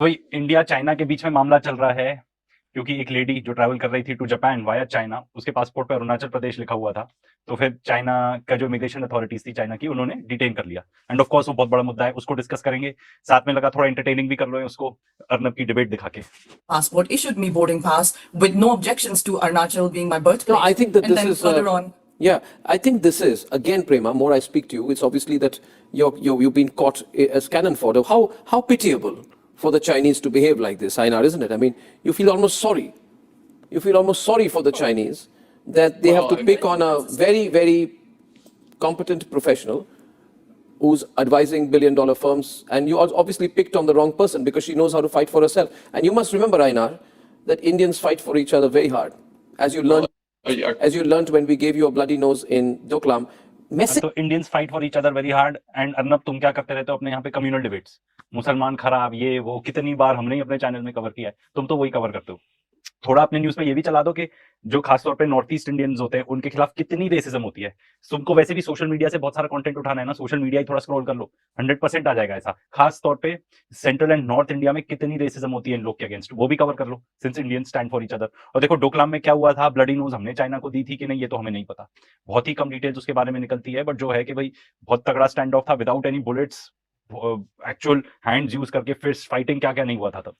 वही India China के बीच में मामला चल रहा है, क्योंकि एक लेडी जो ट्रैवल कर रही थी टू जापान वाया चाइना, उसके पासपोर्ट पे अरुणाचल प्रदेश लिखा हुआ था। तो फिर चाइना का जो इमिग्रेशन अथॉरिटीज थी चाइना की, उन्होंने डिटेन कर लिया। एंड ऑफ कोर्स वो बहुत बड़ा मुद्दा है, उसको डिस्कस करेंगे। साथ में लगा थोड़ा एंटरटेनिंग भी कर लो उसको, अर्नब की डिबेट दिखा के। Passport issued me boarding pass with no objections to Arunachal being my birthplace. No, I think that and this then is. further on. Yeah, I think this is again, Prema. More I speak to you, it's obviously that you've been caught as cannon fodder. How pitiable for the Chinese to behave like this, Ainar, isn't it? I mean, you feel almost sorry. You feel almost sorry for the Chinese that they have to pick on a very, very competent professional who's advising billion-dollar firms, and you obviously picked on the wrong person because she knows how to fight for herself. And you must remember, Ainar, that Indians fight for each other very hard, as you learned. As you learned when we gave you a bloody nose in Doklam. तो Indians fight for each other very hard. And Arnab, तुम क्या करते रहते हो अपने यहाँ पे communal debates, मुसलमान खराब, ये वो, कितनी बार हमने ही अपने चैनल में कवर किया है, तुम तो वही कवर करते हो। थोड़ा अपने न्यूज पे ये भी चला दो कि जो खासतौर पे नॉर्थ ईस्ट इंडियंस होते हैं उनके खिलाफ कितनी रेसिज्म होती है। तुमको वैसे भी सोशल मीडिया से बहुत सारा कंटेंट उठाना है ना, सोशल मीडिया ही थोड़ा स्क्रॉल कर लो, 100% आ जाएगा ऐसा। खास तौर पे सेंट्रल एंड नॉर्थ इंडिया में कितनी रेसिज्म होती है इन लोग के अगेंस्ट, वो भी कवर कर लो, since Indian stand for each other. और देखो डोकलाम में क्या हुआ था, ब्लडी नोज हमने चाइना को दी थी कि नहीं, ये तो हमें नहीं पता, बहुत ही कम डिटेल्स उसके बारे में निकलती है। बट जो है कि भाई बहुत तगड़ा स्टैंड ऑफ था, without any bullets, actual hands use करके, फिस्ट फाइटिंग, क्या क्या नहीं हुआ था तब।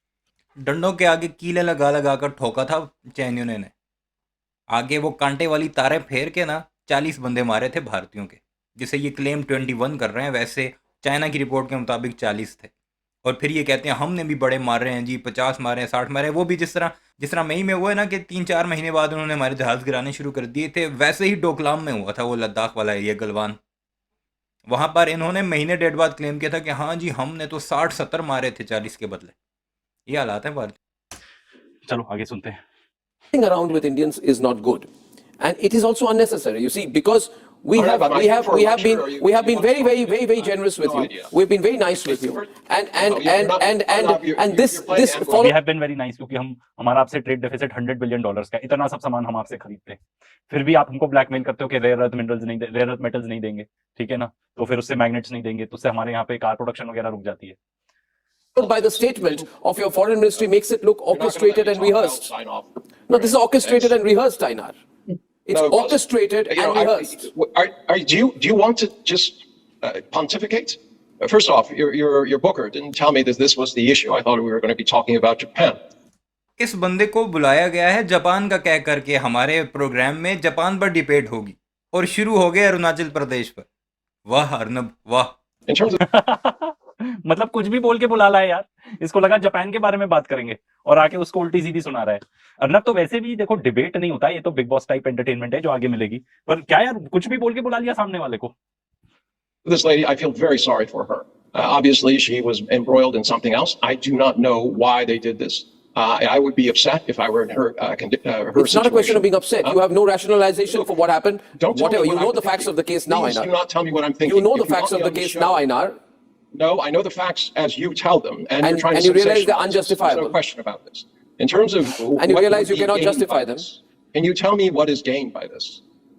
डंडों के आगे कीले लगा लगा कर ठोका था चाइनियों ने। आगे वो कांटे वाली तारें फेर के ना 40 बंदे मारे थे भारतीयों के, जिसे ये क्लेम 21 कर रहे हैं, वैसे चाइना की रिपोर्ट के मुताबिक 40 थे। और फिर ये कहते हैं हमने भी बड़े मार रहे हैं जी, 50 मारे हैं, 60 मारे हैं। वो भी जिस तरह मई में हुआ है ना कि 3-4 महीने बाद उन्होंने हमारे जहाज़ गिराने शुरू कर दिए थे, वैसे ही डोकलाम में हुआ था, वो लद्दाख वाला एरिया गलवान। वहाँ पर इन्होंने महीने डेढ़ बाद क्लेम किया था कि हाँ जी हमने तो 60-70 मारे थे 40 के बदले। ये हालात है भारत। चलो आगे सुनते हैं। Around with Indians is not good, and it is also unnecessary. You see, because we have been very generous with you. We've been very nice with you, and this We have been very nice क्योंकि हमारा आपसे trade deficit $100 billion का, इतना सब सामान हम आपसे खरीदते हैं, फिर भी आप हमको ब्लैकमेल करते हो कि रेयर अर्थ मेटल्स नहीं देंगे, ठीक है ना, तो फिर उससे मैग्नेट्स नहीं देंगे, तो उससे हमारे यहाँ पे कार प्रोडक्शन वगैरह रुक जाती है। by the statement of your foreign ministry makes it look orchestrated and rehearsed. No, this is orchestrated and rehearsed, Ainar. It's orchestrated and rehearsed. Do you want to just pontificate? First off, your booker didn't tell me that this was the issue. I thought we were going to be talking about Japan. इस बंदे को बुलाया गया है Japan का कह करके, हमारे प्रोग्राम में जापान पर डिबेट होगी और शुरू हो गया अरुणाचल प्रदेश पर। वाह अर्नब वाह। In terms of मतलब कुछ भी बोल के बुला ला है यार, इसको लगा जापान के बारे में बात करेंगे और आके उसको उल्टी सीधी सुना रहा है। अर्नब तो वैसे भी देखो डिबेट नहीं होता, ये तो बिग बॉस टाइप एंटरटेनमेंट है जो आगे मिलेगी, पर क्या यार कुछ भी बोल के बुला लिया सामने वाले को। this lady, I feel very sorry for her. Obviously, she was embroiled in something else. I do not know why they did this. I would be upset if I were in her situation. It's not a question of being upset. You have no rationalization for what happened. Don't tell me Whatever. what You know I'm the facts thinking. of the case now, Please Ainar. do not tell me what I'm thinking. You know If the facts want of me the on case show- now, Ainar. No, I know the facts as you tell them, and you're trying to and you realize they're sensationalize this. unjustifiable. There's no question about this. In terms of And you what realize would you be cannot gained justify by them. this, can you tell me what is gained by this?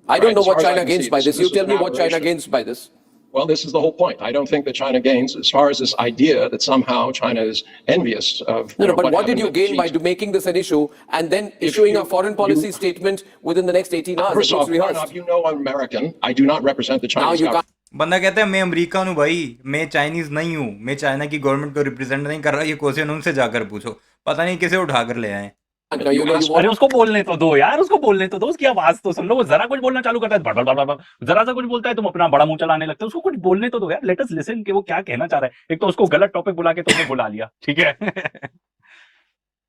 I don't know As what far as I China can gains see, by this. You is tell me an what China aberration. gains by this. Well, this is the whole point. I don't think that China gains as far as this idea that somehow China is envious of. No, but what did happened you with gain by Xi. making this an issue and then issuing you- a foreign policy you- statement within the next 18 hours? First It off, looks rehearsed. Arnab, you know I'm American. I do not represent the Now Chinese you government. can't. बंदा कहता है मैं American हूँ भाई, मैं Chinese नहीं हूँ, मैं चाइना की गवर्नमेंट को रिप्रेजेंट नहीं कर रहा। ये क्वेश्चन उनसे जाकर पूछो, पता नहीं किसे उठा कर ले आए। Now you अरे want. उसको बोलने तो दो यार, उसको बोलने तो दो, उसकी आवाज तो सुन लो, वो जरा कुछ बोलना चालू करता है बड़ बड़ बड़ बड़, जरा सा कुछ बोलता है तुम अपना बड़ा मुंह चलाने लगते हो, उसको कुछ बोलने तो दो यार, लेट अस लिसन कि वो क्या कहना चाह रहा है। एक तो उसको गलत टॉपिक बुला के तुमने बुला लिया, ठीक है।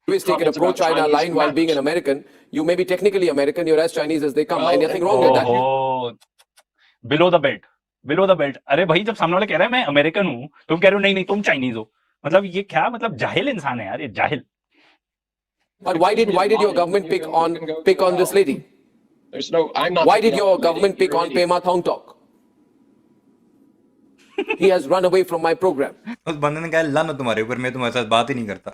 Always take an Comments about pro-China Chinese line while being an matters. American. You may be technically American, you're as Chinese as they come. Well, Nothing wrong with that. ओहो, below the belt, below the belt. अरे भाई जब सामने वाला कह रहा है मैं अमेरिकन हूँ, तुम कह रहे हो नहीं नहीं तुम चाइनीज हो, मतलब ये क्या, मतलब जाहिल इंसान है यार, ये जाहिल। But why did your government pick on this lady? There's no. I'm not. Why picking did on your the government lady. pick You're on an idiot. Pema Thongtok? He has run away from my program. उस बंदे ने कहा ला ना तुम्हारे ऊपर, मैं तुम्हारे साथ बात ही नहीं करता।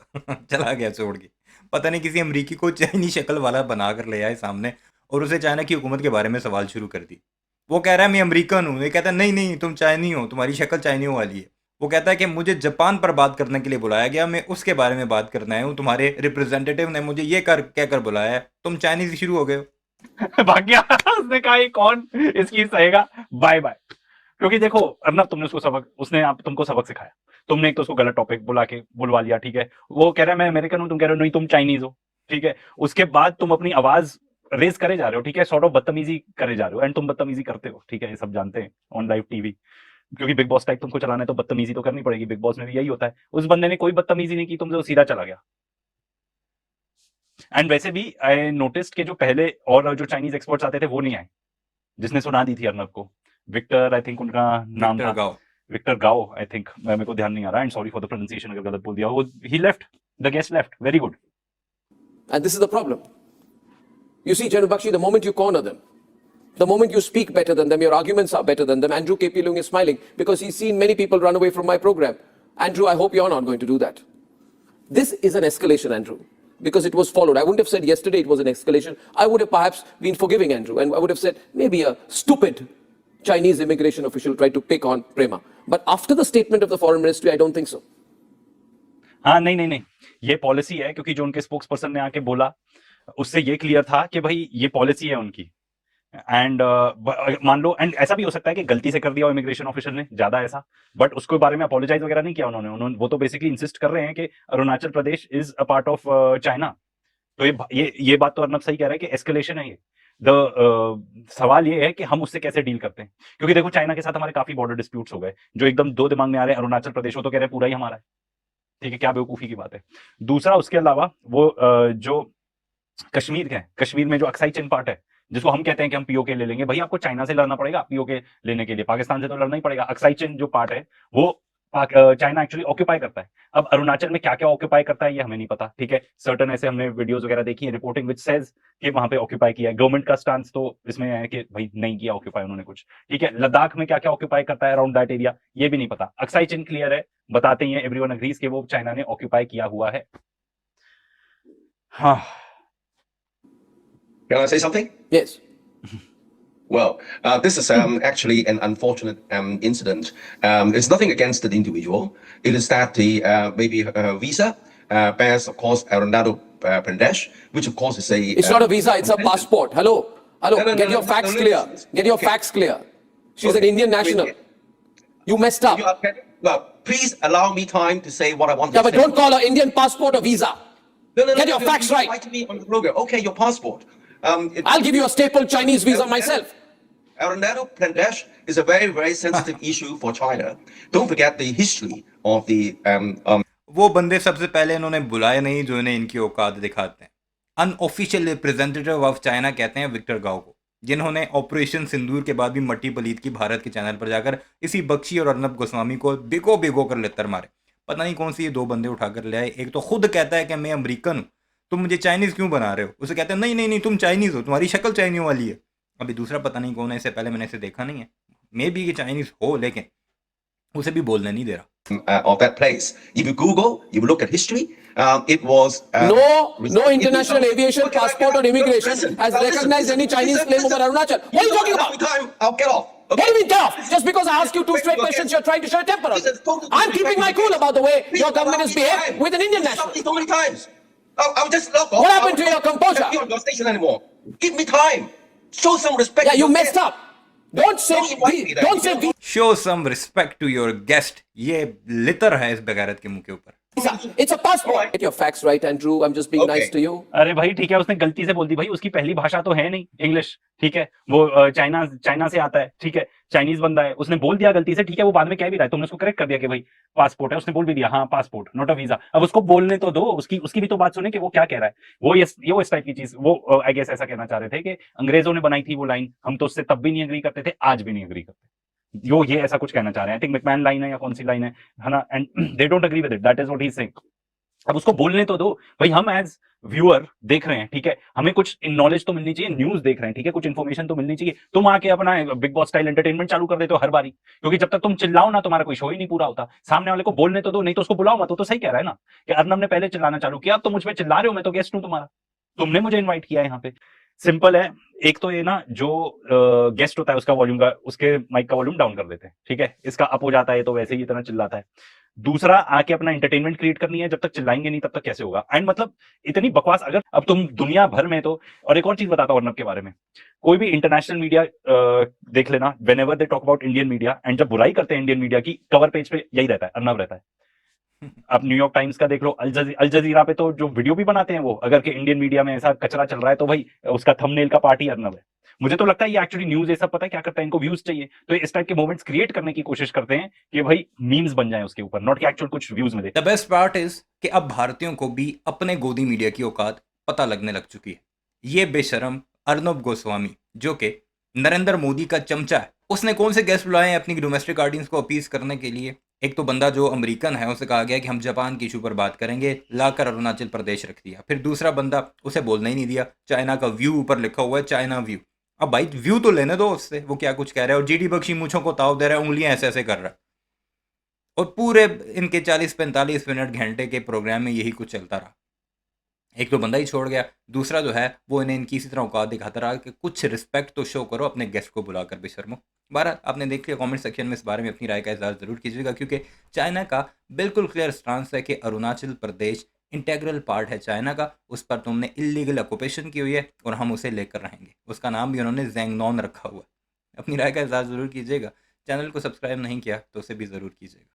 चला गया छोड़ के। पता नहीं किसी अमरीकी को चाइनी शक्ल वाला बना कर ले आए सामने और उसे चाइना की हुकूमत के बारे में सवाल शुरू कर दी। वो कह रहा है मैं अमेरिकन हूँ, ये कहता है नहीं नहीं तुम चाइनी हो, तुम्हारी शक्ल चाइनियों वाली है। वो कहता है कि मुझे जापान पर बात करने के लिए बुलाया गया, मैं उसके बारे में बात करना है हूँ, तुम्हारे रिप्रेजेंटेटिव ने मुझे ये कर कहकर बुलाया है, तुम चाइनीज शुरू हो गए हो। भाग गया। उसने कहा ये कौन इसकी सहेगा, बाय बाय। क्योंकि देखो अर्नब, तुमने उसको सबक, उसने आप तुमको सबक सिखाया, तुमने एक तो उसको गलत टॉपिक बुलवा लिया, ठीक है, वो कह रहा है मैं अमेरिकन हूं, तुम कह रहे हो नहीं तुम चाइनीज हो, ठीक है, उसके बाद तुम अपनी आवाज रेज करे जा रहे हो, ठीक है, सॉर्ट ऑफ बदतमीजी करे जा रहे हो, एंड तुम बदतमीजी करते हो, ठीक है, ये सब जानते हैं ऑन लाइव टीवी, क्योंकि बिग बॉस टाइप तुमको चलाना है तो बदतमीजी तो करनी पड़ेगी, बिग बॉस में भी यही होता है। उस बंदे ने कोई बदतमीजी नहीं की तुमसे, वो सीधा चला गया। एंड वैसे भी आई नोटिस्ड के जो पहले और जो चाइनीज एक्सपर्ट्स आते थे वो नहीं आए, जिसने सुना दी थी अर्नब को, विक्टर आई थिंक उनका नाम विक्टर था, गाओ। विक्टर गाओ आई थिंक, मेरे को ध्यान नहीं आ रहा, and sorry for the pronunciation अगर गलत बोल दिया हो, he left, the guest left, very good. And this is the problem. You see, Janu Bakshi, the moment you corner them, the moment you speak better than them, your arguments are better than them. Andrew KP Leung is smiling because he's seen many people run away from my program. Andrew, I hope you're not going to do that. This is an escalation, Andrew, because it was followed. I wouldn't have said yesterday it was an escalation. I would have perhaps been forgiving, Andrew, and I would have said maybe a stupid Chinese immigration official tried to pick on Prema. But after the statement of the foreign ministry, I don't think so. हाँ नहीं नहीं नहीं, ये policy है, क्योंकि जो उनके spokes person ने आके बोला उससे ये क्लियर था कि भाई ये पॉलिसी है उनकी, एंड मान लो, एंड ऐसा भी हो सकता है कि गलती से कर दिया हो इमिग्रेशन ऑफिसर ने ज्यादा ऐसा, बट उसके बारे में अपोलोजाइज वगैरह नहीं किया उन्होंने, वो तो बेसिकली इंसिस्ट कर रहे हैं कि Arunachal Pradesh is a part of China. तो ये बात तो अर्नब सही कह रहा है कि एस्केलेशन है ये। सवाल ये है कि हम उससे कैसे डील करते हैं, क्योंकि देखो चाइना के साथ हमारे काफी बॉर्डर डिस्प्यूट्स हो गए जो एकदम दो दिमाग में आ रहे हैं, अरुणाचल प्रदेश वो तो कह रहे हैं पूरा ही हमारा है, ठीक है, क्या बेवकूफी की बात है। दूसरा उसके अलावा वो जो कश्मीर है, कश्मीर में जो अक्साई चिन पार्ट है, जिसको हम कहते हैं कि हम पीओके ले लेंगे, भाई आपको चाइना से लड़ना पड़ेगा पीओके लेने के लिए, पाकिस्तान से तो लड़ना ही पड़ेगा। अक्साई चिन जो पार्ट है वो चाइना एक्चुअली ऑक्यूपाई करता है। अब अरुणाचल में क्या क्या ऑक्यूपाई करता है ये हमें नहीं पता, ठीक है, सर्टन ऐसे हमने वीडियोस वगैरह देखी है रिपोर्टिंग विच सेज कि वहां पे ऑक्यूपाई किया है। गवर्नमेंट का स्टांस तो इसमें है कि भाई नहीं किया ऑक्यूपाई उन्होंने कुछ, ठीक है। लद्दाख में क्या क्या ऑक्यूपाई करता है अराउंड दैट एरिया ये भी नहीं पता। अक्साई चिन क्लियर है, बताते ही हैं, एवरीवन अग्रीज कि वो चाइना ने ऑक्यूपाई किया हुआ है। हाँ, Can I say something? Yes. Well, this is actually an unfortunate incident. It's nothing against the individual. It is that the maybe visa bears, of course, Arundhatu Pradesh, which of course is a. It's not a visa, it's a passport. Hello. Hello. No, no, Get no, your no, facts no, clear. listen. Get your Okay. facts clear. She's an Okay. Indian national. You messed up. Well, please allow me time to say what I want Yeah, to but say. don't call her Indian passport or visa. No, Get your facts you right. invited me on the program. Okay, your passport. I'll give you a staple Chinese visa myself. Arundhatu Pradesh is a very, very sensitive issue for China. Don't forget the history of the वो बंदे सबसे पहले इन्होंने बुलाए नहीं जो इन्हें इनकी औकात दिखाते हैं। अनऑफिशियल रिप्रेजेंटेटिव ऑफ चाइना कहते हैं विक्टर गाओ को, जिन्होंने ऑपरेशन सिंदूर के बाद भी मट्टी पलीत की भारत के चैनल पर जाकर इसी बख्शी और अर्नब गोस्वामी को भिगो भिगो कर लेतर मारे। पता नहीं कौन सी ये दो बंदे उठाकर ले आए। एक तो खुद कहता है कि मैं अमेरिकन हूँ, तुम मुझे चाइनीज क्यों बना रहे हो। उसे कहते हैं नहीं नहीं नहीं तुम चाइनीज हो, तुम्हारी शक्ल चाइनीज वाली है। अभी दूसरा पता नहीं कौन है, इससे पहले मैंने इसे देखा नहीं है, मे बी ये चाइनीज हो, लेकिन उसे भी बोलने नहीं दे रहा। of that place. If you Google, you look at history, it was No international aviation passport or immigration has recognized any Chinese claim over Arunachal. What are you talking about? Time, I'll get off. What do you mean get off? Just because I ask you two straight questions, you're trying to show temper on me. I'm keeping my cool about the way your government has behaved with an Indian national. So many times. I'll just log off. What happened to your composure? I'm not on your station anymore. Give me time. Show some respect. Yeah, you messed up. Don't say visa. Show some respect to your guest, ये लितर है इस बेगैरत के मुंह के ऊपर। It's a passport. Get your facts right, Andrew. I'm just being Okay. nice to you. अरे भाई ठीक है, उसने गलती से बोल दी भाई, उसकी पहली भाषा तो है नहीं इंग्लिश, ठीक है, वो चाइना से आता है, ठीक है, चाइनीज बंदा है, उसने बोल दिया गलती से, ठीक है, वो बाद में कह भी रहा है, तुमने उसको करेक्ट कर दिया कि भाई पासपोर्ट है, उसने बोल भी दिया हाँ पासपोर्ट नॉट अ वीजा। अब उसको बोलने तो दो, उसकी भी तो बात सुने कि वो क्या कह रहा है। वो ये इस टाइप की चीज वो आई गेस ऐसा कहना चाह रहे थे कि अंग्रेजों ने बनाई थी वो लाइन, हम तो उससे तब भी नहीं एग्री करते थे, आज भी नहीं एग्री करते। ये ऐसा कुछ कहना चाह रहे हैं, आई थिंक मैकमैन लाइन है या कौन सी लाइन है ना, and they don't agree with it, that is what he is saying. अब उसको बोलने तो दो भाई, हम एज व्यूअर देख रहे हैं, ठीक है, हमें कुछ नॉलेज तो मिलनी चाहिए, न्यूज देख रहे हैं, ठीक है, कुछ इन्फॉर्मेशन तो मिलनी चाहिए। तुम आके अपना बिग बॉस स्टाइल एंटरटेनमेंट चालू कर देते हो हर बारी, क्योंकि जब तक तुम चिल्लाओ ना तुम्हारा कोई शो ही नहीं पूरा होता। सामने वाले को बोलने तो दो, नहीं तो उसको बुलाओ मत। तो सही कह रहा है ना कि अर्नब ने पहले चिल्लाना चालू किया, अब तो मुझ पे चिल्ला रहे हो, मैं तो गेस्ट हूं तुम्हारा, तुमने मुझे इन्वाइट किया है यहाँ पे। सिंपल है। एक तो ये ना जो गेस्ट होता है उसका वॉल्यूम का, उसके माइक का वॉल्यूम डाउन कर देते हैं, ठीक है, इसका अप हो जाता है तो वैसे ही इतना चिल्लाता है। दूसरा, आके अपना एंटरटेनमेंट क्रिएट करनी है, जब तक चिल्लाएंगे नहीं तब तक कैसे होगा। एंड मतलब इतनी बकवास, अगर अब तुम दुनिया भर में तो, और एक और चीज बताता हूँ अर्नब के बारे में, कोई भी इंटरनेशनल मीडिया देख लेना, when ever they talk about Indian media, and जब बुराई करते हैं इंडियन मीडिया की, कवर पेज पे यही रहता है, अर्नब रहता है। आप न्यूयॉर्क टाइम्स का देख लो, अल जजीरा पे तो जो वीडियो भी बनाते हैं वो, अगर के इंडियन मीडिया में ऐसा कचरा चल रहा है तो भाई उसका थंबनेल का पार्ट ही अर्नब है। मुझे तो लगता है ये एक्चुअली न्यूज ये सब पता है क्या करता है, इनको व्यूज चाहिए, तो इस टाइप के मोमेंट्स क्रिएट करने की कोशिश करते हैं कि भाई मीम्स बन जाए उसके ऊपर, नॉट कि एक्चुअल कुछ व्यूज मिले। द बेस्ट पार्ट इज कि अब भारतीयों को भी अपने गोदी मीडिया की औकात पता लगने लग चुकी है। ये बेशरम अर्नब गोस्वामी, जो कि नरेंद्र मोदी का चमचा है, उसने कौन से गेस्ट बुलाए हैं अपनी डोमेस्टिक ऑडियंस को अपीज करने के लिए। एक तो बंदा जो अमेरिकन है, उसे कहा गया कि हम जापान की इशू पर बात करेंगे, लाकर अरुणाचल प्रदेश रख दिया। फिर दूसरा बंदा, उसे बोलना ही नहीं दिया, चाइना का व्यू ऊपर लिखा हुआ है, चाइना व्यू। अब भाई व्यू तो लेने दो उससे, वो क्या कुछ कह रहा है, और जीडी बख्शी मूंछों को ताव दे रहा है, उंगलियां ऐसे ऐसे कर रहा है, और पूरे इनके 40-45 मिनट घंटे के प्रोग्राम में यही कुछ चलता रहा। एक तो बंदा ही छोड़ गया, दूसरा जो है वो इन्हें इनकी इसी तरह औकात दिखाता रहा कि कुछ रिस्पेक्ट तो शो करो अपने गेस्ट को बुलाकर बेशर्मो। बारह आपने देख लिया, कमेंट सेक्शन में इस बारे में अपनी राय का इजहार जरूर कीजिएगा, क्योंकि चाइना का बिल्कुल क्लियर स्टांस है कि अरुणाचल प्रदेश इंटेग्रल पार्ट है चाइना का, उस पर तुमने इलीगल ऑक्यूपेशन की हुई है और हम उसे लेकर रहेंगे। उसका नाम भी उन्होंने जैंगनॉन रखा हुआ है। अपनी राय का इजहार जरूर कीजिएगा। चैनल को सब्सक्राइब नहीं किया तो उसे भी ज़रूर कीजिएगा।